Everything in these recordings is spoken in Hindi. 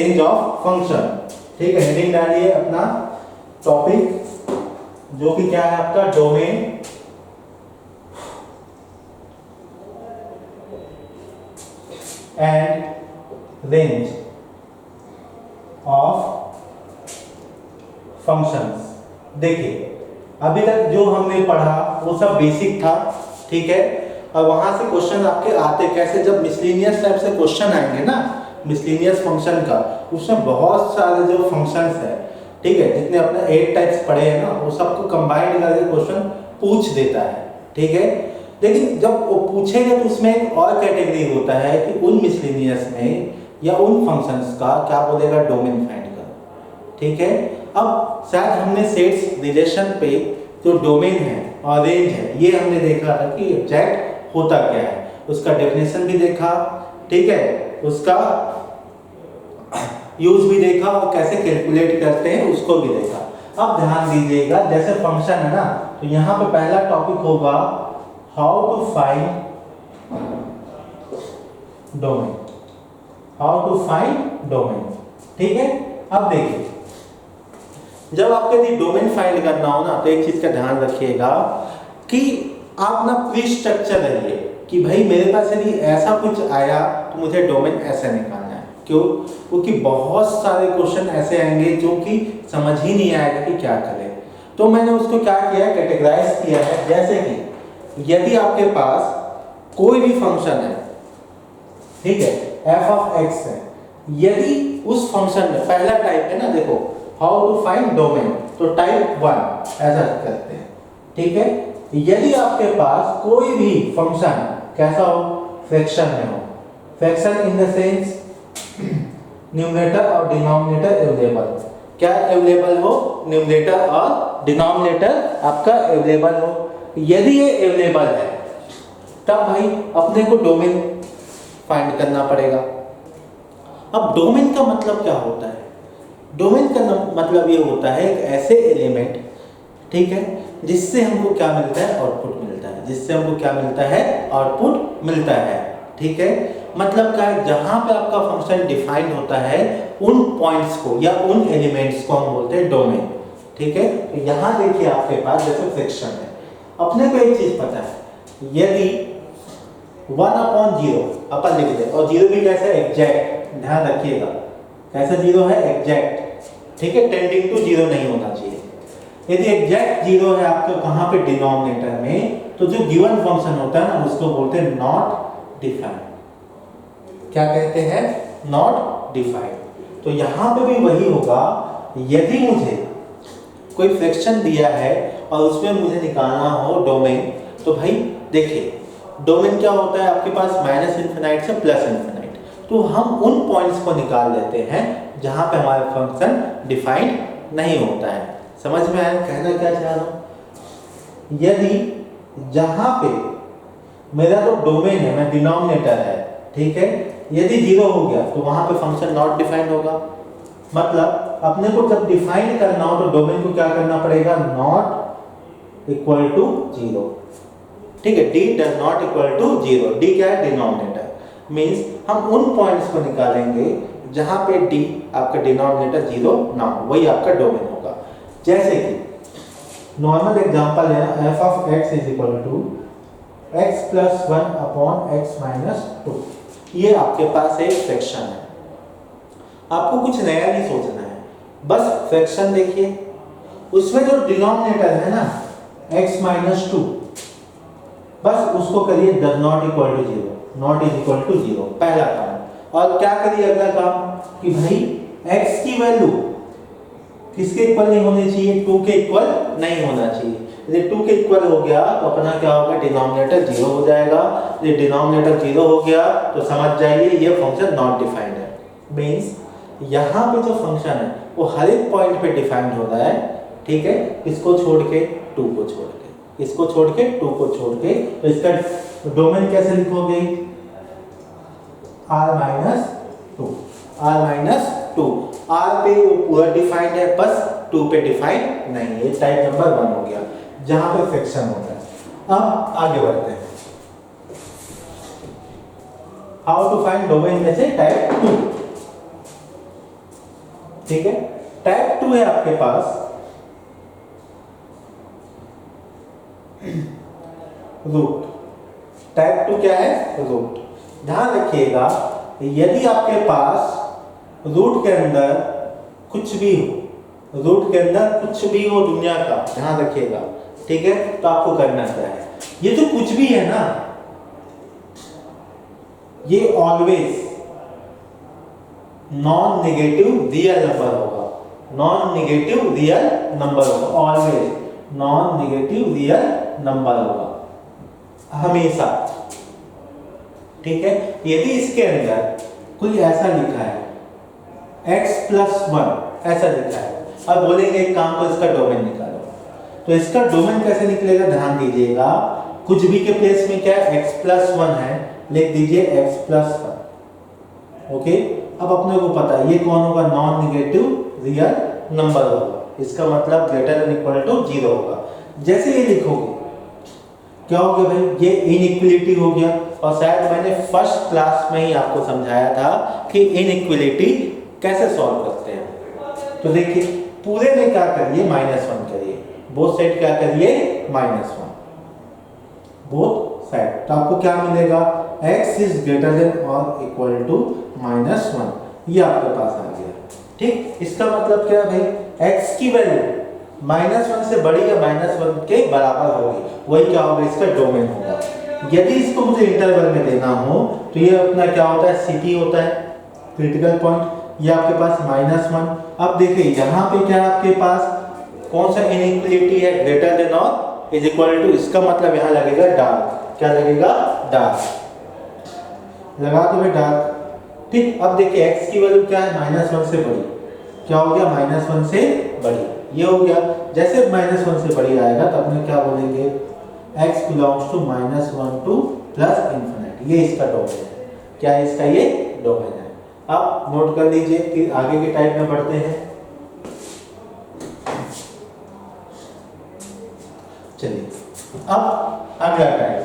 Range of function. ठीक है, हेडिंग डालिए अपना टॉपिक जो कि क्या है आपका domain and range of functions. देखिए अभी तक जो हमने पढ़ा वो सब बेसिक था, ठीक है। और वहां से क्वेश्चन आपके आते कैसे, जब मिसलेनियस टाइप से क्वेश्चन आएंगे ना मिसलेनियस फंक्शन का, उसमें बहुत सारे जो फंक्शंस है, ठीक है, जितने अपने 8 टाइप्स पढ़े हैं ना वो सबको कंबाइंड करके क्वेश्चन पूछ देता है, ठीक है। लेकिन जब वो पूछेगा तो उसमें एक और कैटेगरी होता है कि उन मिसलेनियस में या उन फंक्शंस का क्या बोलेगा, डोमेन फाइंड करो, ठीक है। अब शायद हमने सेट्स रिलेशन पे जो डोमेन है और रेंज है ये हमने देखा था कि एग्जैक्ट होता क्या है, उसका डेफिनेशन भी देखा, ठीक है, उसका यूज भी देखा और कैसे कैलकुलेट करते हैं उसको भी देखा। अब ध्यान दीजिएगा, जैसे फंक्शन है ना, तो यहाँ पे पहला टॉपिक होगा how to find domain, how to find domain, ठीक है। अब देखिए जब आपके लिए डोमेन फाइंड करना हो ना तो एक चीज का ध्यान रखिएगा कि आप ना प्री स्ट्रक्चर रहिए कि भाई मेरे पास यदि ऐसा कुछ आया तो मुझे डोमेन ऐसे निकालना है। क्यों? क्योंकि बहुत सारे क्वेश्चन ऐसे आएंगे जो कि समझ ही नहीं आएगा कि क्या करें। तो मैंने उसको क्या किया है, कैटेगराइज किया है। जैसे कि यदि आपके पास कोई भी फंक्शन है, ठीक है, f ऑफ x है, यदि उस फंक्शन में पहला टाइप है ना, देखो हाउ टू फाइंड डोमेन, तो टाइप 1 ऐसा करते हैं, ठीक है। यदि आपके पास कोई भी फंक्शन कैसा हो, फ्रैक्शन में हो, fraction in the sense numerator और डिनोमिनेटर अवेलेबल, क्या अवेलेबल हो, न्यूमरेटर और डिनोमिनेटर आपका अवेलेबल हो। यदि ये अवेलेबल है तब भाई अपने को डोमेन फाइंड करना पड़ेगा। अब डोमेन का मतलब क्या होता है, डोमेन का मतलब ये होता है एक ऐसे एलिमेंट, ठीक है, जिससे हमको क्या मिलता है, आउटपुट मिलता है, जिससे हमको क्या मिलता है, आउटपुट मिलता है, ठीक है। मतलब क्या है, जहां पे आपका फंक्शन डिफाइन होता है उन पॉइंट्स को या उन एलिमेंट्स को हम बोलते हैं डोमेन, ठीक है। तो यहां देखिए आपके पास जैसे फ्रैक्शन है, अपने को एक चीज पता है, यदि 1/0 अपन लिख दे, और 0 भी कैसे, एग्जैक्ट, ध्यान रखिएगा कैसा 0 है, एग्जैक्ट, ठीक है, टेंडिंग टू 0 नहीं होना चाहिए। यदि एग्जैक्ट 0 है आपका कहां पे, डिनोमिनेटर में, तो जो गिवन फंक्शन होता है ना उसको बोलते हैं नॉट डिफाइंड। क्या कहते हैं, नॉट डिफाइंड। तो यहां पे भी वही होगा, यदि मुझे कोई फ्रैक्शन दिया है और उसमें मुझे निकालना हो डोमेन, तो भाई देखिए डोमेन क्या होता है आपके पास, -∞ से +∞, तो हम उन पॉइंट्स को निकाल लेते हैं जहां पे हमारा फंक्शन डिफाइंड नहीं होता है। समझ में आया कहना क्या चाह रहा हूं? यदि जहां पे मेरा तो डोमेन है, मैं डिनोमिनेटर है, ठीक है, यदि 0 हो गया तो वहां पे फंक्शन नॉट डिफाइंड होगा। मतलब अपने को जब डिफाइन करना हो तो डोमेन को क्या करना पड़ेगा, नॉट इक्वल टू 0, ठीक है, d does not equal to 0। d क्या है, डिनोमिनेटर, मींस हम उन पॉइंट्स को निकालेंगे जहां पे d आपका डिनोमिनेटर 0 ना हो, वही आपका डोमेन होगा। जैसे कि नॉर्मल एग्जांपल लेना, f of x is equal to x plus 1 upon x minus 2, ये आपके पास एक फ्रैक्शन है। आपको कुछ नया नहीं सोचना है, बस फ्रैक्शन देखिए, उसमें जो डिनोमिनेटर है ना x माइनस 2, बस उसको करिए does not equal to 0, not is equal to 0, पहला काम। और क्या करिए अगला काम कि भाई x की वैल्यू किसके इक्वल नहीं होनी चाहिए, 2 के इक्वल नहीं होना चाहिए। यदि 2 के इक्वल हो गया तो अपना क्या होगा, डिनोमिनेटर 0 हो जाएगा। यदि डिनोमिनेटर 0 हो गया तो समझ जाइए ये फंक्शन नॉट डिफाइंड है। मींस यहाँ पे जो फंक्शन है वो हर एक पॉइंट पे डिफाइंड हो रहा है, ठीक है, इसको छोड़ के 2 को छोड़ के, इसको छोड़ के 2 को छोड़ के, तो इसका डोमेन कैसे लिखोगे, r-2, r-2, r पे वो पूरा डिफाइंड है, बस 2 पे डिफाइंड नहीं है, टाइप नंबर 1 हो गया जहां पे फ्रैक्शन होता है। अब आगे बढ़ते हैं, हाउ टू फाइंड डोमेन में से टाइप 2। ठीक है। टाइप 2 है आपके पास रूट। टाइप 2 क्या है? रूट। ध्यान रखिएगा, यदि आपके पास रूट के अंदर कुछ भी हो, रूट के अंदर कुछ भी हो दुनिया का, ध्यान रखिएगा, ठीक है, तो आपको करना क्या है, ये जो कुछ भी है ना, ये always non negative real number होगा। नॉन नेगेटिव रियल नंबर होगा, always non negative real number होगा, हमेशा। ठीक है। यदि इसके अंदर कोई ऐसा लिखा है x+1 ऐसा लिखा है, अब बोलेंगे एक काम को, इसका डोमेन निकालो, तो इसका डोमेन कैसे निकलेगा? ध्यान दीजिएगा, कुछ भी के प्लेस में क्या है? x+1 है, लिख दीजिए x+1। ओके। अब अपने को पता है ये कौन होगा? नॉन नेगेटिव रियल नंबर होगा, इसका मतलब ग्रेटर देन इक्वल टू 0 होगा। जैसे ये लिखोगे क्या हो गया भाई? ये इनइक्वलिटी हो गया। और शायद मैंने फर्स्ट क्लास में ही आपको समझाया था कि इनइक्वलिटी कैसे सॉल्व करते हैं। तो देखिए, पूरे में क्या करिए? -1 करिए, बोथ साइड क्या करिए? -1 बोथ साइड। तो आपको क्या मिलेगा? x इज ग्रेटर देन और इक्वल टू -1, ये आपके पास आ गया। ठीक। इसका मतलब क्या है भाई? x की वैल्यू -1 से बड़ी या -1 के बराबर होगी, वही क्या होगा? इसका डोमेन होगा। यदि इसको मुझे इंटरवल में देना हो तो ये अपना क्या होता है? CP होता है, क्रिटिकल पॉइंट। ये आपके पास -1। अब देखिए यहाँ पे क्या है आपके पास? कौन सा इनइक्वलिटी है? ग्रेटर देन और इज इक्वल टू, इसका मतलब यहाँ लगेगा डार्क। क्या लगेगा? डार्क। लगा दो भाई डार्क। ठीक। अब देखिए x की वैल्यू क्या है? -1 से बड़ी। क्या हो गया? -1 से बड़ी, ये हो गया। जैसे -1 से बड़ी आएगा तो अपने क्या बोलेंगे? x बिलोंग्स टू -1 टू +∞, ये इसका डोमेन है। क्या है इसका? ये डोमेन है। अब नोट कर लीजिए, फिर आगे के टाइप में बढ़ते हैं। चलिए अब अगला टाइप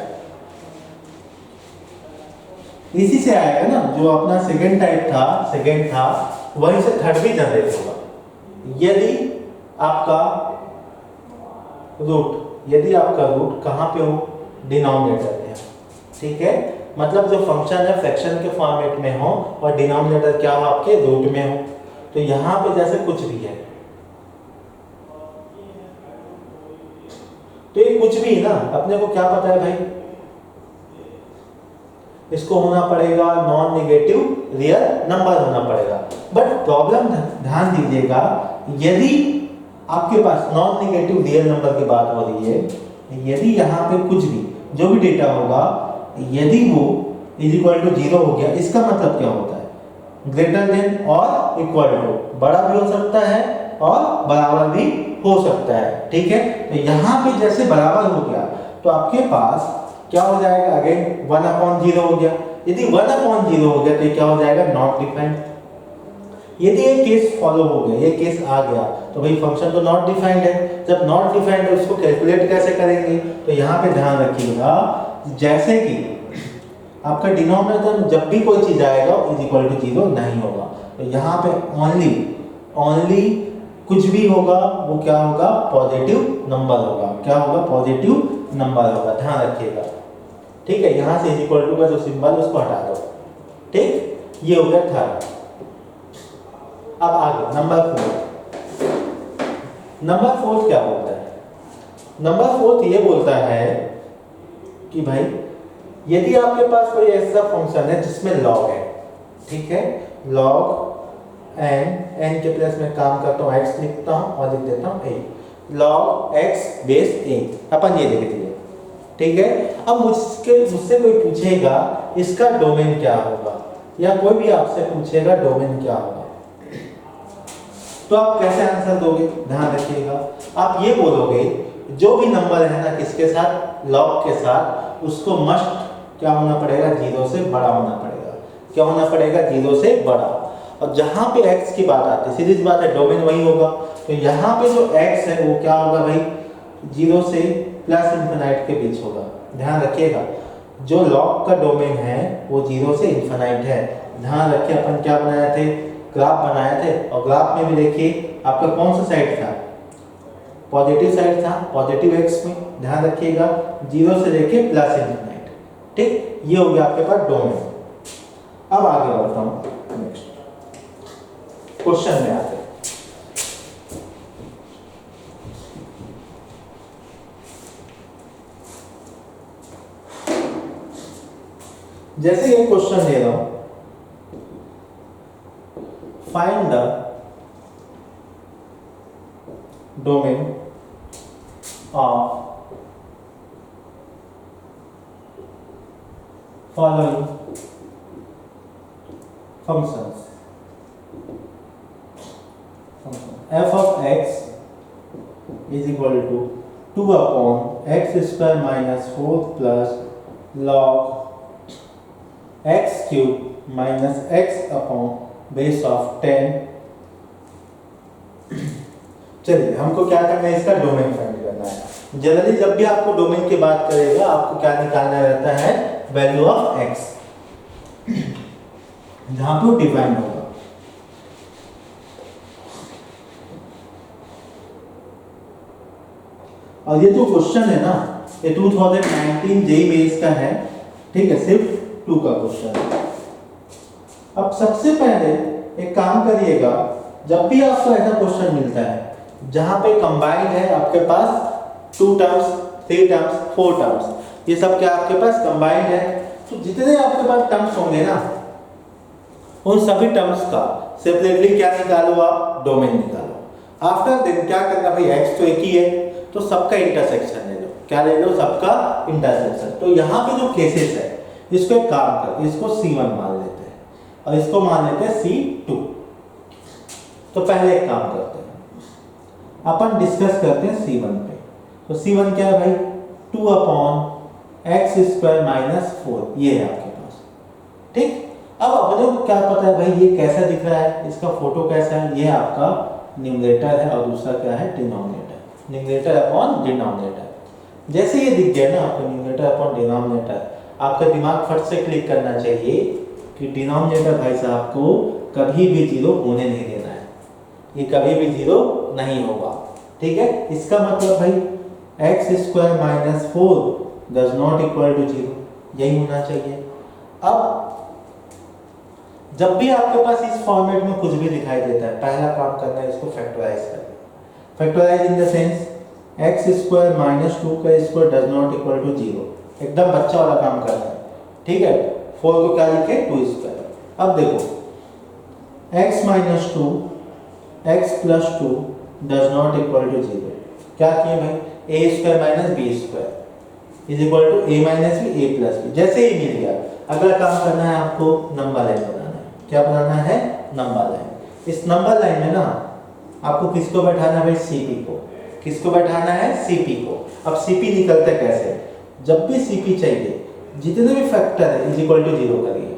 इसी से आएगा ना, जो अपना सेकंड टाइप था, सेकंड था, वहीं से थर्ड भी जनरेट होगा। यदि आपका रूट कहाँ पे हो? डिनोमिनेटर में। ठीक है। मतलब जो फंक्शन है फ्रैक्शन के फॉर्मेट में हो और डिनोमिनेटर क्या हो? आपके रूट में हो। तो यहाँ पे जैसे कुछ भी है, तो ये कुछ भी ना, अपने को क्या पता है भाई? इसको होना पड़ेगा नॉन नेगेटिव रियल नंबर होना पड़ेगा। बट प्रॉब्लम ध्यान दीजिएगा, यदि आपके पास नॉन नेगेटिव रियल नंबर की बात हो रही है, यदि यहाँ पे कुछ भी जो भी डेटा होगा, यदि वो इज इक्वल टू 0 हो गया, इसका मतलब क्या होता है? ग्रेटर देन और इक्वल टू, बड़ा भी हो सकता है और बराबर भी हो सकता है। ठीक है। तो यहाँ पे जैसे बराबर हो गया तो आपके पास क्या हो जाएगा? अगेन 1/0 हो गया। यदि 1/0 हो गया तो क्या हो जाएगा? Not defined. यदि ये केस फॉलो हो गया, ये केस आ गया, तो भाई फंक्शन तो नॉट डिफाइंड है। जब नॉट डिफाइंड है उसको कैलकुलेट कैसे करेंगे? तो यहाँ पे ध्यान रखिएगा, जैसे कि आपका डिनोमिनेटर में जब भी कोई चीज आएगा इज इक्वल टू 0 नहीं होगा। तो यहाँ पे ओनली कुछ भी होगा वो क्या होगा? पॉजिटिव नंबर होगा। क्या होगा? पॉजिटिव नंबर होगा। ध्यान रखिएगा। ठीक है। यहाँ से इज इक्वल टू का जो सिंबल उसको हटा दो। ठीक। ये हो गया थर्ड। अब आगे नंबर 4 क्या बोलता है? नंबर 4 ये बोलता है कि भाई यदि आपके पास कोई ऐसा फंक्शन है जिसमें लॉग है, ठीक है, लॉग n के प्लेस में काम करता हूँ, x लिखता हूँ और लिख देता हूँ a, log x base a, अपन ये लिख दिए। ठीक है। अब मुझसे कोई पूछेगा इसका डोमेन क्या होगा, या कोई भी आपसे पूछेगा डोमेन क्या होगा, तो आप कैसे आंसर दोगे? ध्यान रखिएगा, आप ये बोलोगे जो भी नंबर है ना किसके साथ? लॉग के साथ, उसको मस्ट क्या होना पड़ेगा? 0 से बड़ा होना पड़ेगा। क्या होना पड़ेगा? 0 से बड़ा। और जहां पे x की बात आती है, सीधी सी बात है, डोमेन वही होगा। तो यहाँ पे जो x है वो क्या होगा भाई? 0 से +∞ के बीच होगा। ध्यान रखिएगा, जो लॉग का डोमेन है वो 0 से ∞ है। ध्यान रखिए, अपन क्या बनाए थे? ग्राफ बनाए थे और ग्राफ में भी देखिए आपका कौन सा साइड था, पॉजिटिव साइड था, पॉजिटिव एक्स में, ध्यान रखिएगा 0 से लेके प्लस इंफिनिट। ठीक, ये हो गया आपके पास डोमेन। अब आगे बढ़ता हूं नेक्स्ट क्वेश्चन में आते हैं। जैसे ये क्वेश्चन दे रहा हूं, find the domain of following functions f of x is equal to 2 upon x square minus 4 plus log x cube minus x upon base of 10। चलिए हमको क्या करना है, इसका डोमेन फाइंड करना है। जनरली जब भी आपको डोमेन की बात करेगा आपको क्या निकालना रहता है, वैल्यू ऑफ x, जहां पे वो डिफाइन होगा। और ये जो क्वेश्चन है ना, ये 2019 जेईई मेंस का है, ठीक है, सिर्फ 2 का क्वेश्चन है। अब सबसे पहले एक काम करिएगा, जब भी आपको ऐसा क्वेश्चन मिलता है जहां पे कंबाइंड है आपके पास 2 टर्म्स, 3 टर्म्स, 4 टर्म्स, ये सब क्या आपके पास कंबाइंड है, तो जितने आपके पास टर्म्स होंगे ना उन सभी टर्म्स का सेपरेटली क्या निकालो आप, डोमेन निकालो। आफ्टर देन क्या करना भाई, x तो एक ही है तो सबका इंटरसेक्शन ले लो। क्या ले लो, सबका इंटरसेक्शन। तो यहाँ पे जो केसेस है इसको एक काम कर, इसको C1 मान लेते हैं और इसको मान लेते हैं C2। तो पहले एक काम करते हैं, अपन डिस्कस करते हैं C1 पे। तो C1 क्या है भाई, 2 अपॉन एक्स स्क्वायर माइनस 4, ये है आपके पास। ठीक, अब अपने को क्या पता है भाई ये कैसा दिख रहा है, इसका फोटो कैसा है, ये आपका न्यूमरेटर है और दूसरा क्या है, डिनोमिनेटर, न्यूमरेटर अपॉन डिनोमिनेटर। जैसे ये दिख गया ना आपको न्यूमरेटर अपॉन डिनोमिनेटर, आपका दिमाग फट से क्लिक करना चाहिए कि डिनोमिनेटर भाई साहब को कभी भी 0 होने नहीं देना है, ये कभी भी 0 नहीं होगा। ठीक है, इसका मतलब भाई x square minus 4 does not equal to 0, यही होना चाहिए। अब जब भी आपके पास इस फॉर्मेट में कुछ भी दिखाई देता है, पहला काम करना है इसको फैक्टराइज करना। Factorise in the sense x square minus 2 का square does not equal to 0, एकदम बच्चा वाला काम करना है। ठीक है, 4 को क्या लिखे, 2 स्क्वायर। अब देखो x minus 2 x plus 2 does not equal to 0, क्या किए भाई, a square minus b square is equal to a minus b a plus b। जैसे ही मिल गया, अगला काम करना है आपको नंबर लाइन बनाना है। क्या बनाना है, नंबर लाइन। इस नंबर लाइन में ना आपको किसको बैठाना है भाई, cp को। किसको बैठाना है, cp को। अब cp निकलता है कैसे, जब भी cp चाहिए जितने भी फैक्टर है इज इक्वल टू 0 करिए।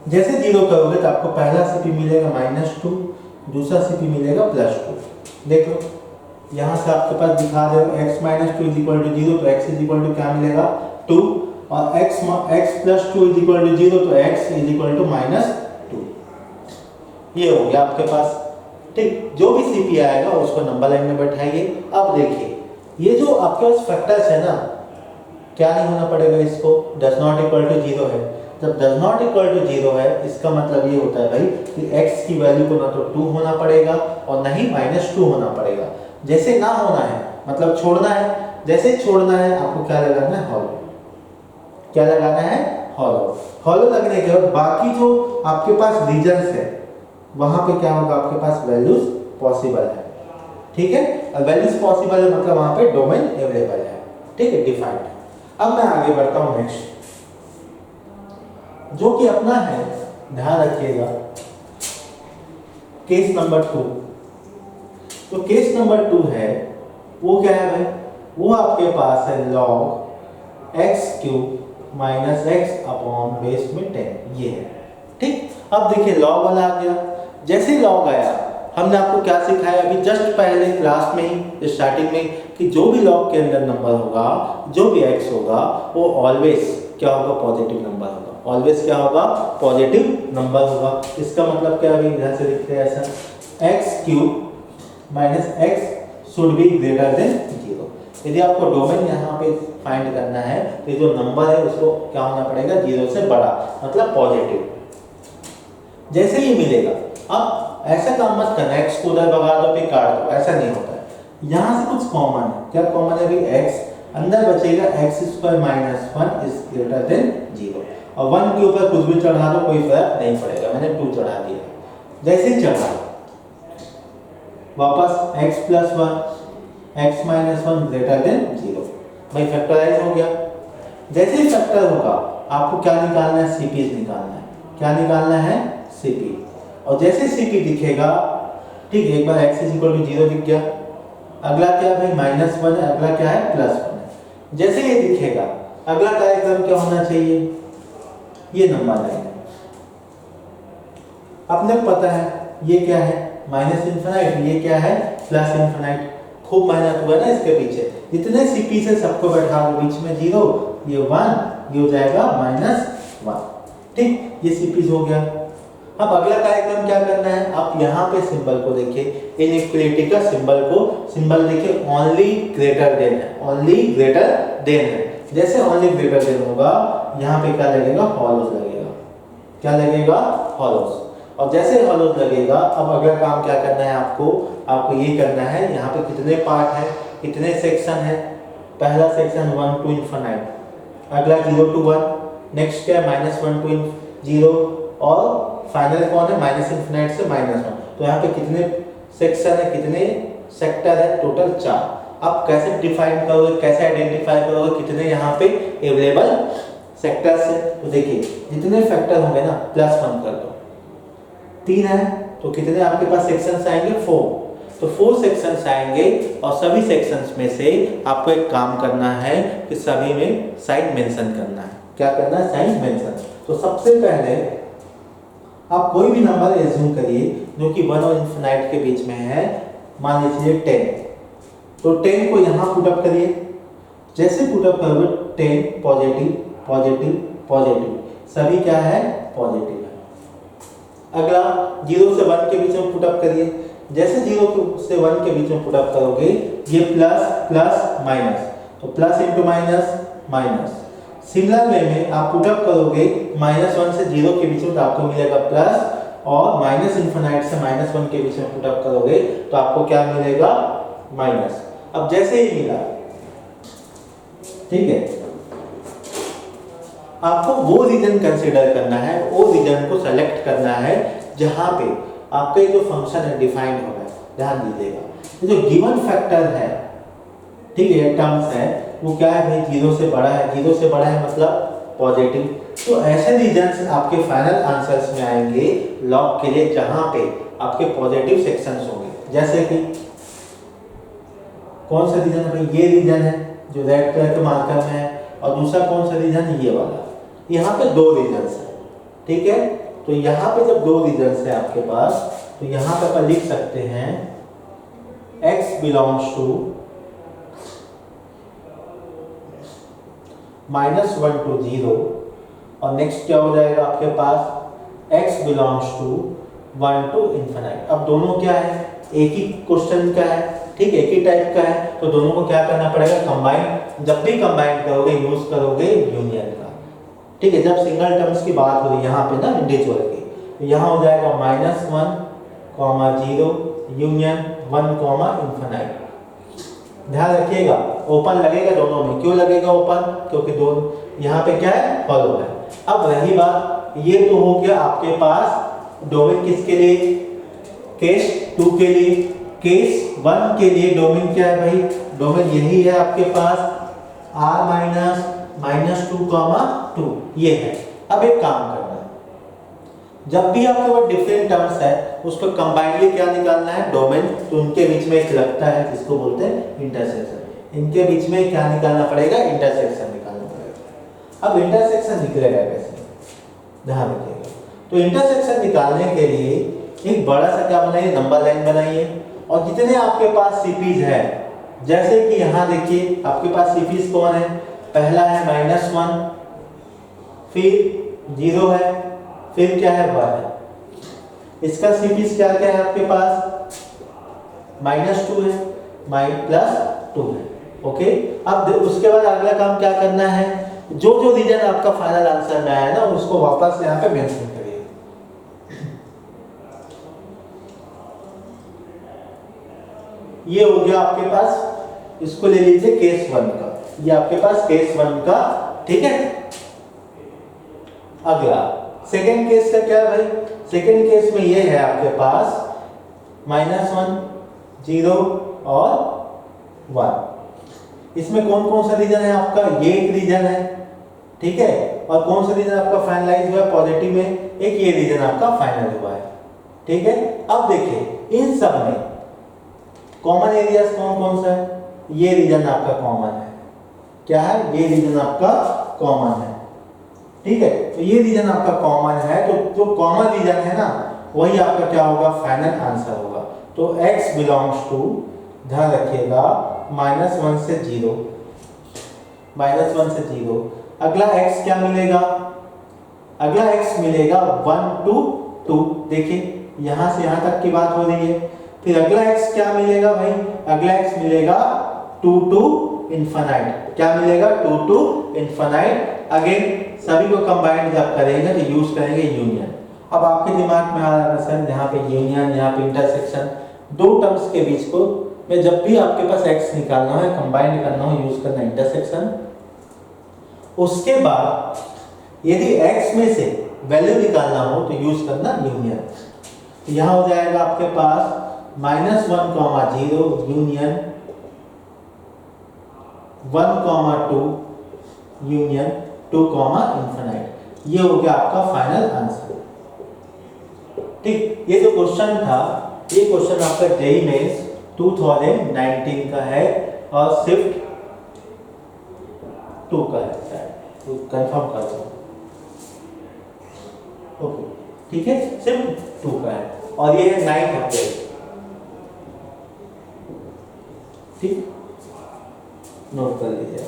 जैसे 0 करोगे तो आपको पहला cp मिलेगा -2, दूसरा cp मिलेगा +2। देखो यहाँ से आपके पास दिखा दे x minus 2 is equal to 0, तो x इज इक्वल टू क्या मिलेगा 2, और x plus 2 is equal to 0, तो x इज इक्वल टू -2। ये हो गया आपके पास। ठीक, जो भी cp आएगा उसको नंबर लाइन में बैठाइए। अब देखिए ये जो आपके पास फैक्टर्स है ना, क्या नहीं होना पड़ेगा, इसको डज नॉट इक्वल टू 0 है। जब डज नॉट इक्वल टू 0 है इसका मतलब ये होता है भाई कि x की वैल्यू को ना तो 2 होना पड़ेगा और ना ही -2 होना पड़ेगा। जैसे ना होना है मतलब छोड़ना है, जैसे छोड़ना है आपको क्या लगाना है, हॉलो। क्या लगाना है, हॉलो। हॉलो लगने के बाद बाकी जो आपके पास रीजन्स है वहां पे क्या होगा, आपके पास वैल्यूज पॉसिबल है। ठीक है, वैल्यूज पॉसिबल है मतलब वहां पे डोमेन अवेलेबल है। ठीक है, डिफाइंड। अब मैं आगे बढ़ता हूं नेक्स्ट, जो कि अपना है, ध्यान रखिएगा, केस नंबर 2। तो केस नंबर 2 है वो क्या है भाई, वो आपके पास है log x³ minus x upon base में 10, ये है। ठीक, अब देखिए log वाला आ गया। जैसे log आया हमने आपको क्या सिखाया अभी जस्ट पहले क्लास में ही स्टार्टिंग में, कि जो भी log के अंदर नंबर होगा, जो भी x होगा वो ऑलवेज क्या होगा, पॉजिटिव नंबर होगा। ऑलवेज क्या होगा, पॉजिटिव नंबर होगा। इसका मतलब क्या, अभी इधर से लिखते हैं ऐसा, x³ minus x should be greater than 0। यदि आपको डोमेन यहाँ पे फाइंड करना है तो जो नंबर है उसको क्या होना पड़ेगा, 0 से बड़ा, मतलब पॉजिटिव। जैसे ही मिलेगा, अब ऐसा काम मत करना x को उधर भगा दो फिर काट दो, ऐसा नहीं होता है। यहाँ से कुछ कॉमन है, क्या कॉमन है भाई, x अंदर बचेगा, x² minus 1 is greater than 0, और 1 के ऊपर कुछ भी चढ़ा दो कोई फर्क नहीं पड़ेगा, मैंने 2 चढ़ा दिया। जैसे ही चढ़ा वापस x plus 1 x minus 1 greater than 0, भाई फैक्टराइज हो गया। जैसे ही फैक्टर होगा आपको क्या निकालना है, सीपी निकालना है। क्या निकालना है, सीपी। और जैसे सीपी दिखेगा, ठीक है, एक बार x इज इक्वल टू 0 दिख गया, अगला क्या है भाई, -1 है, अगला क्या है, +1 है। जैसे ये दिखेगा अगला डायग्राम क्या होना चाहिए, ये नंबर लाइन है। अपने को पता है ये क्या है, माइनस इन्फिनाइट, ये क्या है, प्लस इन्फिनाइट। खूब मेहनत हुआ ना इसके पीछे, जितने सीपी से सबको बैठा दो बीच में 0, ये 1, ये हो जाएगा -1, ठीक, ये सीपी हो गया। अब अगला कार्यक्रम क्या करना है, आप यहाँ पे सिंबल को देखिए, इनइक्वालिटी का सिंबल देखिए, ओनली ग्रेटर देन है, ओनली ग्रेटर देन है। जैसे ओनली ग्रेटर देन होगा, यहाँ पे क्या लगेगा, फॉलोज लगेगा। क्या लगेगा, फॉलोज। और जैसे फॉलोज लगेगा, अब अगला काम क्या करना है आपको ये करना है, यहाँ पे कितने पार्ट है, कितने सेक्शन है। पहला सेक्शन 1 to इन्फिनाइट, अगला 0 to 1, नेक्स्ट क्या है, -1 to 0, और फाइनल कौन है, माइनस इन्फिनाइट से -1। तो यहाँ पे कितने सेक्शन है, कितने सेक्टर है, टोटल 4। अब कैसे डिफाइन करोगे, कैसे आइडेंटिफाई करोगे कितने यहाँ पे अवेलेबल सेक्टर्स है। तो देखिए जितने फैक्टर होंगे ना, +1 कर दो, 3 है तो कितने आपके पास सेक्शंस आएंगे, 4। तो 4 सेक्शंस आएंगे, और सभी सेक्शंस में से आपको एक काम करना है कि सभी में साइन मेंशन करना है। क्या करना है, साइन मेंशन। तो सबसे पहले आप कोई भी नंबर एज्यूम करिए जो कि 1 और इन्फिनाइट के बीच में है, मान लीजिए 10। तो 10 को यहाँ पुट अप करिए, जैसे पुट अप करोगे 10 पॉजिटिव पॉजिटिव पॉजिटिव, सभी क्या है, पॉजिटिव है। अगला 0 से 1 के बीच में पुट अप करिए, जैसे 0 से 1 के बीच में पुट अप करोगे, ये प्लस प्लस माइनस, तो plus into minus minus. Similar way में आप पुट अप करोगे -1 से 0 के बीच में, तो आपको मिलेगा प्लस, और माइनस इन्फिनाइट से -1 के बीच में पुट अप करोगे तो आपको क्या मिलेगा, माइनस। अब जैसे ही मिला, ठीक है, आपको वो रीजन कंसीडर करना है, वो रीजन को सेलेक्ट करना है जहां पे आपका जो फंक्शन है डिफाइन होगा। ध्यान दीजिएगा, जो गिवन फैक्टर है, ठीक है, टर्म्स है, वो क्या है भाई, 0 से बड़ा है। 0 से बड़ा है मतलब पॉजिटिव। तो ऐसे रीजन्स आपके फाइनल आंसर्स में आएंगे लॉग के लिए, जहां पे आपके पॉजिटिव सेक्शंस होंगे। जैसे कि कौन सा रीजन है भाई, ये रीजन है जो रेड कलर के मार्कर में है, और दूसरा कौन सा रीजन है, ये वाला। यहाँ पे 2 रीजन्स है, ठीक है। तो यहाँ पे जब 2 रीजन्स है आपके पास, तो यहाँ पे अपन लिख सकते हैं x बिलोंग्स टू -1 to 0, और नेक्स्ट क्या हो जाएगा आपके पास, x belongs to 1 to infinite. अब दोनों क्या है, एक ही क्वेश्चन का है, ठीक, एक ही टाइप का है, तो दोनों को क्या करना पड़ेगा, कंबाइन। जब भी कंबाइन करोगे यूज करोगे यूनियन का, ठीक है। जब सिंगल टर्म्स की बात हो रही है यहाँ पे ना, इंडिविजुअल की, तो यहाँ हो जाएगा -1, 0 यूनियन 1, इन्फिनाइट। ध्यान रखिएगा, ओपन लगेगा दोनों में। क्यों लगेगा ओपन, क्योंकि दोनों यहाँ पे क्या है, फॉलो है। अब रही बात, ये तो हो गया आपके पास डोमेन किसके लिए, केस 2 के लिए। केस 1 के लिए डोमेन क्या है भाई, डोमेन यही है आपके पास, r -2, ये है। अब एक काम करना, जब भी आपके पास डिफरेंट टर्म्स है, उसको कंबाइनली क्या निकालना है, डोमेन। तो उनके बीच में एक लगता है जिसको बोलते हैं इंटरसेक्शन। इनके बीच में क्या निकालना पड़ेगा, इंटरसेक्शन निकालना पड़ेगा। अब इंटरसेक्शन निकलेगा कैसे, ध्यान रखिएगा। तो इंटरसेक्शन निकालने के लिए एक बड़ा सा क्या बनाइए, नंबर लाइन बनाइए, और जितने आपके पास सीपीज है, जैसे कि यहाँ देखिए आपके पास सीपीज कौन है, पहला है -1, फिर 0 है, फिर क्या है 1 है। इसका सीपीस क्या क्या है आपके पास, -2 है, +2 है। ओके, अब उसके बाद अगला काम क्या करना है, जो जो रीजन आपका फाइनल आंसर में आया ना उसको वापस यहाँ पे मेंशन करिए। ये हो गया आपके पास, इसको ले लीजिए केस 1 का, ये आपके पास केस 1 का, ठीक है। अगला सेकेंड केस का क्या है भाई, सेकेंड केस में ये है आपके पास -1, 0 और 1। इसमें कौन कौन सा रीजन है आपका, ये एक रीजन है, ठीक है, और कौन सा रीजन आपका फाइनलाइज हुआ है पॉजिटिव में, एक ये रीजन आपका फाइनल हुआ है, ठीक है। अब देखिए इन सब में कॉमन एरियाज कौन कौन सा है, ये रीजन आपका कॉमन है, क्या है, ये रीजन आपका कॉमन है, ठीक है। तो ये रीजन आपका कॉमन है, तो जो कॉमन रीजन है ना वही आपका क्या होगा, फाइनल आंसर होगा। तो x बिलोंग्स टू, ध्यान रखिएगा, -1 से 0, -1 से 0। अगला x क्या मिलेगा, अगला x मिलेगा 1 to 2, देखिए यहां से यहां तक की बात हो रही है। फिर अगला x क्या मिलेगा भाई, अगला x मिलेगा 2 to इन्फिनाइट, क्या मिलेगा, 2 to इन्फिनाइट। अगेन सभी को कंबाइंड जब करेंगे तो यूज करेंगे यूनियन। अब आपके दिमाग में आ रहा है सर यहाँ पे यूनियन, यहाँ पे इंटरसेक्शन, दो टर्म्स के बीच को में जब भी आपके पास x निकालना है, कंबाइंड करना हो, यूज करना इंटरसेक्शन। उसके बाद यदि x में से वैल्यू निकालना हो तो यूज करना यूनियन। तो यहाँ हो जाएगा आपके पास -1, 0 यूनियन 1, 2 यूनियन 2, इन्फिनाइट। ये हो गया आपका फाइनल आंसर, ठीक। ये जो क्वेश्चन था, ये क्वेश्चन आपका जेईई मेंस 2019 का है और सिर्फ 2 का है, तो कंफर्म कर दो, ओके, ठीक है, सिर्फ 2 का है और ये है 9 अप्रैल, ठीक, नोट कर लीजिए।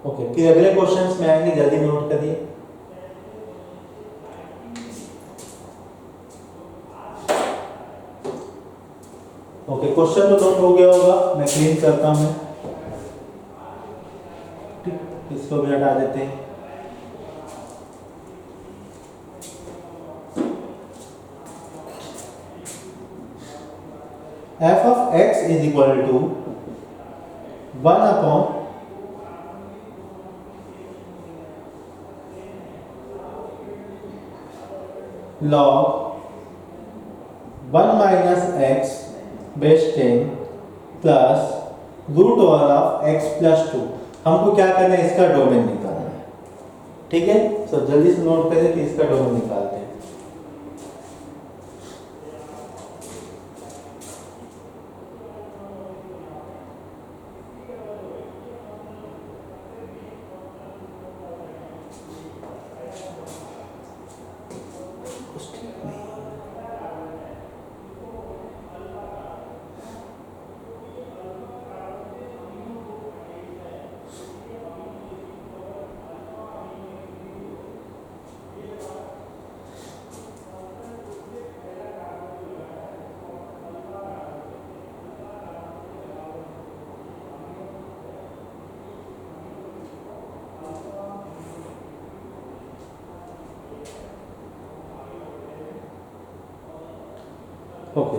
ओके, फिर अगले क्वेश्चंस में आएंगे, जल्दी नोट करिए। ओके, क्वेश्चन तो नोट हो गया होगा, मैं क्लीन करता हूं, ठीक, इसको भी हटा देते हैं। f of x is equal to 1 upon log 1 minus x base 10 plus root over of x plus 2। हमको क्या करना है, इसका डोमेन निकालना है, ठीक है। तो जल्दी से नोट करें कि इसका डोमेन निकालते हैं। ओके,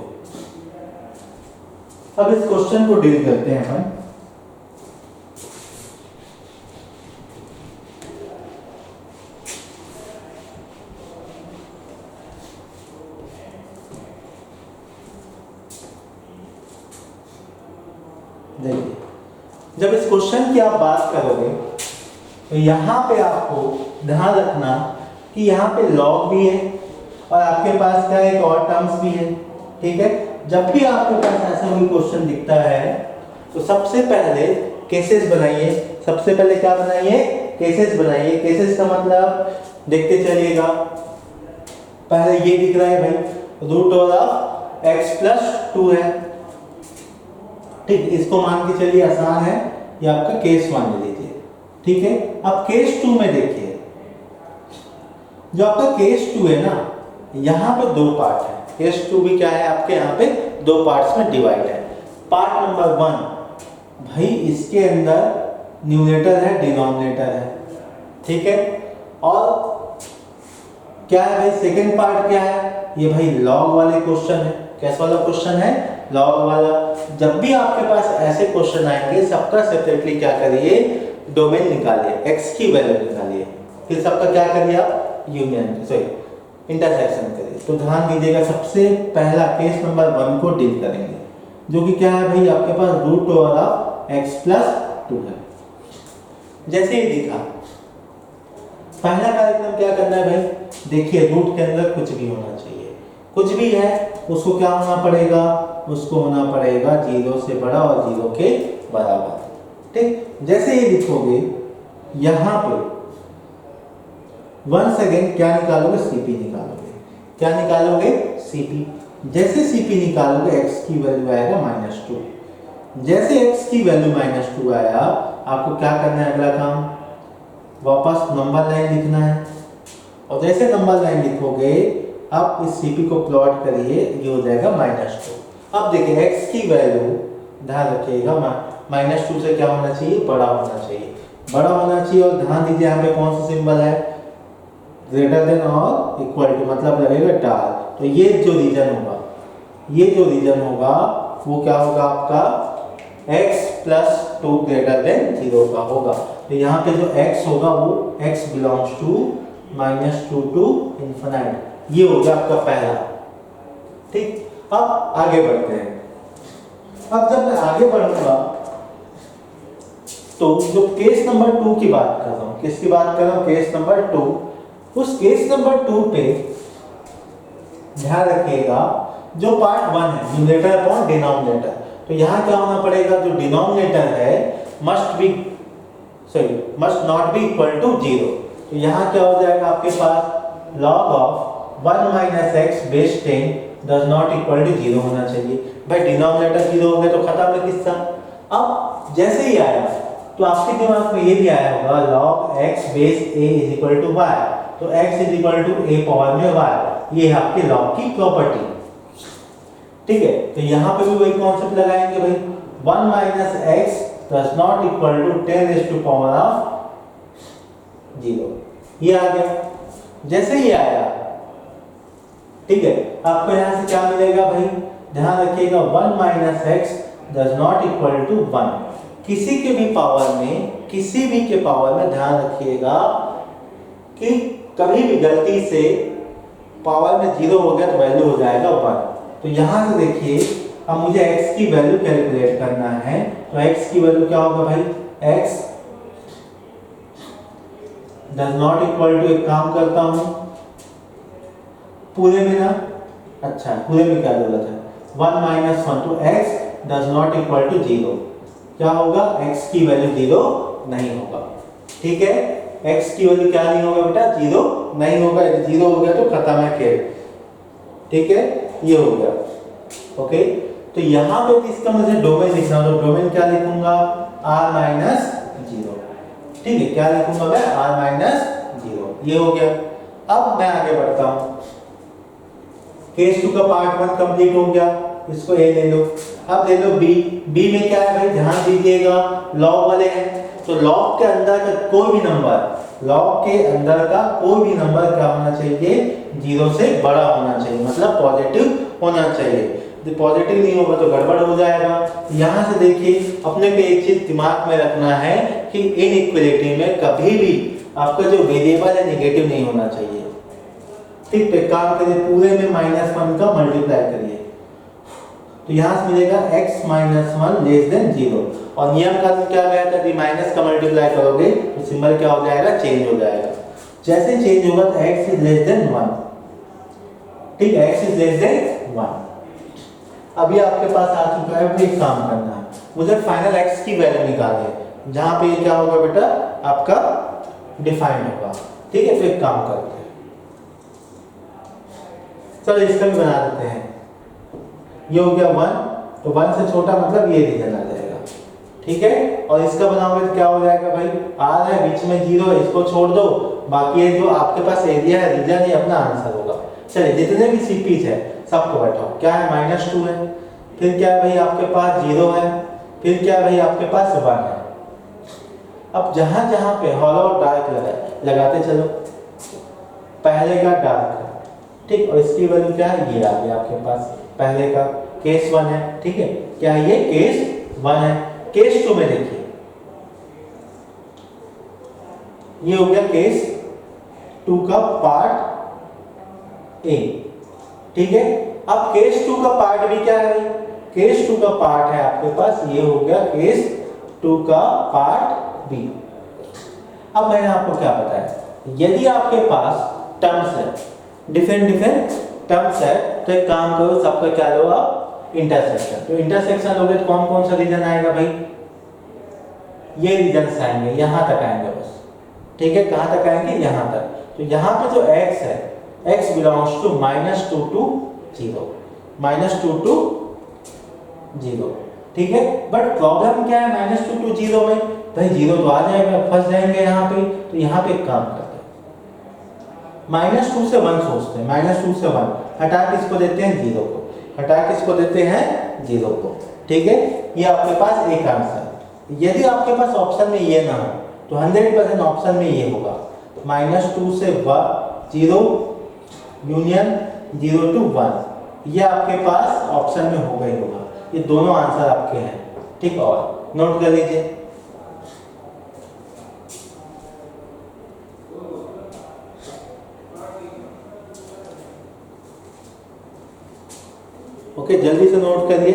अब इस क्वेश्चन को डील करते हैं हम। देखिए, जब इस क्वेश्चन की आप बात करोगे तो यहाँ पे आपको ध्यान रखना कि यहाँ पे लॉग भी है और आपके पास क्या एक और टर्म्स भी है, ठीक है। जब भी आपके पास ऐसा कोई क्वेश्चन दिखता है तो सबसे पहले केसेस बनाइए। सबसे पहले क्या बनाइए, केसेस बनाइए। केसेस का मतलब देखते चलिएगा। पहले ये दिख रहा है भाई, रूट ऑफ x प्लस 2 है, ठीक, इसको मान के चलिए आसान है, ये आपका केस 1 ले लीजिए, ठीक है। अब केस 2 में देखिए, जो आपका केस 2 है ना, यहाँ पे दो पार्ट है। केस 2 भी क्या है आपके यहाँ पे दो पार्ट्स में डिवाइड है। पार्ट नंबर 1 भाई, इसके अंदर न्यूमरेटर है, डिनोमिनेटर है, ठीक है। और क्या है भाई सेकंड पार्ट क्या है, ये भाई लॉग वाले क्वेश्चन है। कैसा वाला क्वेश्चन है, लॉग वाला। जब भी आपके पास ऐसे क्वेश्चन आएंगे, सबका सेपरेटली क्या करिए, डोमेन निकालिए, x की वैल्यू निकालिए, फिर सबका क्या करिए आप, यूनियन सॉरी इंटरसेक्शन करिए। तो ध्यान दीजिएगा, सबसे पहला केस नंबर 1 को डील करेंगे, जो कि क्या है भाई आपके पास रूट ऑफ x प्लस 2 है। जैसे ही दिखा, पहला कार्यक्रम क्या करना है भाई, देखिए रूट के अंदर कुछ भी होना चाहिए, कुछ भी है उसको क्या होना पड़ेगा, उसको होना पड़ेगा 0 से बड़ा और 0 के बराबर, ठीक। जैसे ही लिखोगे यहाँ पे वंस अगेन क्या निकालोगे, सीपी निकालोगे। क्या निकालोगे, सीपी। जैसे सीपी निकालोगे x की वैल्यू आएगा -2। जैसे x की वैल्यू -2 आया, आपको क्या करना है, अगला काम वापस नंबर लाइन लिखना है। और जैसे नंबर लाइन लिखोगे, आप इस सीपी को प्लॉट करिए, ये हो जाएगा -2। अब देखिए x की वैल्यू ध्यान रखिएगा, -2 से क्या होना चाहिए, बड़ा होना चाहिए, बड़ा होना चाहिए। और ध्यान दीजिए यहाँ पे कौन सा सिंबल है, ग्रेटर देन और इक्वल टू, मतलब लगेगा डाल। तो ये जो रीजन होगा, ये जो रीजन होगा वो क्या होगा आपका x प्लस 2 ग्रेटर देन 0 का होगा। तो यहाँ पे जो x होगा वो x belongs to -2 to infinite, ये हो गया आपका पहला, ठीक। अब आगे बढ़ते हैं। अब जब मैं आगे बढ़ूंगा तो जो केस नंबर 2 की बात कर रहा हूँ, किसकी बात कर रहा हूँ, केस नंबर 2। उस केस नंबर 2 पे ध्यान रखिएगा, जो पार्ट 1 है न्यूमरेटर अपॉन डिनोमिनेटर, तो यहाँ क्या होना पड़ेगा, जो डिनोमिनेटर है must not be equal to 0। तो यहाँ क्या हो जाएगा आपके पास, log of 1 minus x base 10 does not equal to 0 होना चाहिए। भाई डिनोमिनेटर 0 हो गया तो खत्म है किस्सा। अब जैसे ही आया तो आपके दिमाग में ये भी आया होगा, log x base a is equal to y, तो x is equal to a power में y, ये है आपके log की प्रॉपर्टी, ठीक है। तो यहाँ पे भी वही कॉन्सेप्ट लगाएंगे भाई, 1 minus x does not equal to 10 raise to power of 0, ये आ गया। जैसे ही आया, ठीक है, आपको यहाँ से क्या मिलेगा भाई, ध्यान रखिएगा, 1 minus x does not equal to 1। किसी के भी पावर में, किसी भी के पावर में ध्यान रखिएगा कि कभी भी गलती से पावर में 0 हो गया तो वैल्यू हो जाएगा 1। तो यहाँ से देखिए, अब मुझे x की वैल्यू कैलकुलेट करना है, तो x की वैल्यू क्या होगा भाई, x does not equal to, एक काम करता हूँ पूरे में ना, अच्छा पूरे में क्या जरूरत है, 1 माइनस 1, तो x does not equal to 0, क्या होगा, x की वैल्यू 0 नहीं होगा, ठीक है। x की वैल्यू क्या नहीं होगा बेटा, 0 नहीं होगा, 0 हो गया तो खत्म है खेल, ठीक है, ये हो गया, ओके। तो यहाँ पे इसका मुझे डोमेन लिखना है, तो डोमेन क्या लिखूंगा, r माइनस 0, ठीक है, क्या लिखूंगा मैं, r माइनस 0, ये हो गया। अब मैं आगे बढ़ता हूँ, केस 2 का पार्ट 1 कंप्लीट हो गया, इसको a ले लो। अब ले लो b में क्या है भाई, ध्यान दीजिएगा, लॉग वाले हैं, तो लॉग के अंदर का कोई भी नंबर, लॉग के अंदर का कोई भी नंबर क्या होना चाहिए, 0 से बड़ा होना चाहिए, मतलब पॉजिटिव होना चाहिए। यदि पॉजिटिव नहीं होगा तो गड़बड़ हो जाएगा। यहाँ से देखिए, अपने को एक चीज दिमाग में रखना है कि इनइक्वालिटी में कभी भी आपका जो वेरिएबल है नेगेटिव नहीं होना चाहिए, ठीक है। काम करिए, पूरे में -1 का मल्टीप्लाई करिए, तो यहाँ से मिलेगा x माइनस 1 लेस देन 0, और नियम का क्या कहता है, माइनस का मल्टीप्लाई करोगे तो सिंबल क्या हो जाएगा, चेंज हो जाएगा। जैसे चेंज होगा तो x इज लेस देन 1, ठीक है, x इज लेस देन 1। अभी आपके पास आ चुका है, एक काम करना है, मुझे फाइनल x की वैल्यू निकालनी है। जहां पे ये क्या होगा बेटा आपका डिफाइंड होगा। ठीक है, तो एक काम करते हैं, चलो इसका भी बना देते हैं। ये हो गया 1, तो 1 से छोटा मतलब ये रीजन आ जाएगा। ठीक है, और इसका बनाओगे तो क्या हो जाएगा भाई, r है बीच में 0 है, इसको छोड़ दो, बाकी ये जो आपके पास एरिया है रीजन, ये अपना आंसर होगा। चलिए जितने भी सीपीज है सबको बैठाओ। क्या है, -2 है, फिर क्या है भाई आपके पास 0 है, फिर क्या है भाई आपके पास 1 है। अब जहां जहां पे हॉलो और डार्क लगाते चलो। पहले का डार्क है, ठीक, और इसकी वैल्यू क्या है, ये आ गया आपके पास। पहले का केस 1 है, ठीक है, क्या है ये केस 1 है। केस 2 में देखिए, ये हो गया केस 2 का पार्ट ए। ठीक है, अब केस 2 का पार्ट बी क्या है, केस 2 का पार्ट है आपके पास, ये हो गया केस 2 का पार्ट बी। अब मैंने आपको क्या बताया, यदि आपके पास टर्म्स है, डिफरेंट टर्म्स है, तो एक काम करो, सबका क्या लो आप, इंटरसेक्शन। तो इंटरसेक्शन लोगे तो कौन कौन सा रीजन आएगा भाई, ये रीजन आएंगे, यहां तक आएंगे बस। ठीक है, कहां तक आएंगे, यहां तक। तो यहां पे जो x है, x belongs to -2 to 0, -2 to 0। ठीक है, बट प्रॉब्लम क्या है -2 to 0 में, भाई 0 तो आ जाएगा, फंस जाएंगे यहाँ पे। तो यहाँ पे एक काम करते हैं, -2 से 1 सोचते हैं, -2 से 1 हटा के इसको देते हैं 0 को, हटा के इसको देते हैं 0 को। ठीक है, ये आपके पास एक आंसर। यदि आपके पास ऑप्शन में ये ना हो तो 100% ऑप्शन में ये होगा, -2 से 0 यूनियन 0 to 1, ये आपके पास ऑप्शन में होगा ही होगा। ये दोनों आंसर आपके हैं। ठीक, और नोट कर लीजिए। ओके, जल्दी से नोट करिए,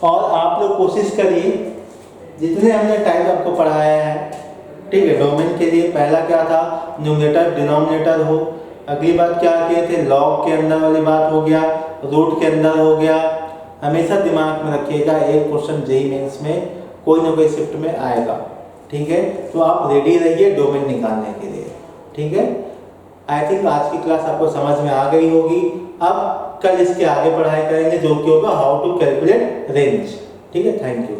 और आप लोग कोशिश करिए जितने हमने टाइप आपको पढ़ाया है, ठीक है, डोमेन के लिए पहला क्या था, न्यूमरेटर डिनोमिनेटर हो। अगली बात क्या किए थे, लॉग के अंदर वाली बात हो गया, रूट के अंदर हो गया। हमेशा दिमाग में रखिएगा, एक क्वेश्चन जेईई मेंस में कोई ना कोई शिफ्ट में आएगा। ठीक है, तो आप रेडी रहिए डोमेन निकालने के लिए। ठीक है, आई थिंक आज की क्लास आपको समझ में आ गई होगी। अब कल इसके आगे पढ़ाई करेंगे, जो कि होगा हाउ टू कैलकुलेट रेंज। ठीक है, थैंक यू।